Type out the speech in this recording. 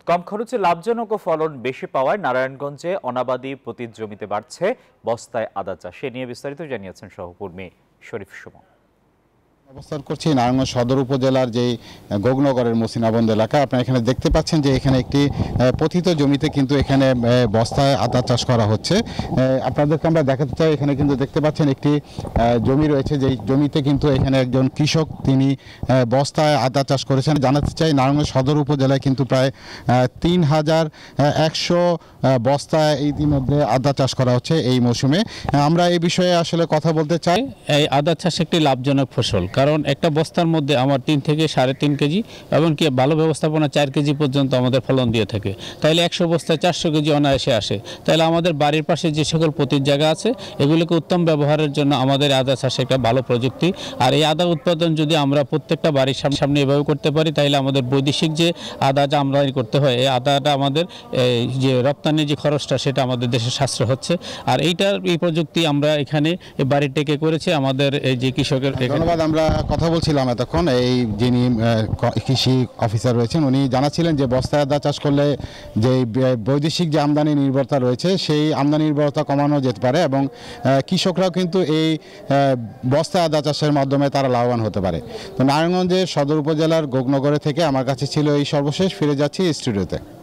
কম খরচে লাভজনক ও ফলন বেশি পাওয়ায় নারায়ণগঞ্জে অনাবাদি প্রতি জমিতে বাড়ছে বস্তায় আদা চাষ। এ নিয়ে বিস্তারিত জানিয়েছেন সহকর্মী শরীফ সুমন। অবস্থান করছি নারায়ণগঞ্জ সদর উপজেলার যে গোগনগরের মসিনাবন্দ এলাকা। আপনারা এখানে দেখতে পাচ্ছেন যে এখানে একটি পতিত জমিতে কিন্তু এখানে বস্তায় আদা চাষ করা হচ্ছে। আপনাদেরকে আমরা দেখাতে চাই, এখানে কিন্তু দেখতে পাচ্ছেন একটি জমি রয়েছে, যেই জমিতে কিন্তু এখানে একজন কৃষক তিনি বস্তায় আদা চাষ করেছেন। জানাতে চাই নারায়ণগঞ্জ সদর উপজেলায় কিন্তু প্রায় 3100 বস্তায় ইতিমধ্যে আদা চাষ করা হচ্ছে এই মৌসুমে। আমরা এই বিষয়ে আসলে কথা বলতে চাই। এই আদা চাষ একটি লাভজনক ফসল, কারণ একটা বস্তার মধ্যে আমার 3 থেকে 3.5 কেজি এবং কি ভালো ব্যবস্থাপনা 4 কেজি পর্যন্ত আমাদের ফলন দিয়ে থাকে। তাইলে 100 বস্তায় 400 কেজি অনায়াসে আসে। তাইলে আমাদের বাড়ির পাশে যে সকল পতির জায়গা আছে এগুলোকে উত্তম ব্যবহারের জন্য আমাদের আদা চাষ একটা ভালো প্রযুক্তি। আর এই আদা উৎপাদন যদি আমরা প্রত্যেকটা বাড়ির সামনে এভাবে করতে পারি, তাইলে আমাদের বৈদেশিক যে আদাটা আমদানি করতে হয় এই আদাটা আমাদের যে রপ্তানির যে খরচটা সেটা আমাদের দেশে সাশ্রয় হচ্ছে। আর এই প্রযুক্তি আমরা এখানে বাড়ির টেকে করেছি আমাদের এই যে কৃষকের। ধন্যবাদ। আমরা কথা বলছিলাম এতক্ষণ এই যিনি কৃষি অফিসার রয়েছেন উনি জানাচ্ছিলেন যে বস্তায় আদা চাষ করলে যে বৈদেশিক যে আমদানি নির্ভরতা রয়েছে সেই আমদানি নির্ভরতা কমানো যেতে পারে এবং কৃষকরাও কিন্তু এই বস্তায় আদা চাষের মাধ্যমে তারা লাভবান হতে পারে। তো নারায়ণগঞ্জের সদর উপজেলার গোগনগরে থেকে আমার কাছে ছিল এই সর্বশেষ। ফিরে যাচ্ছি স্টুডিওতে।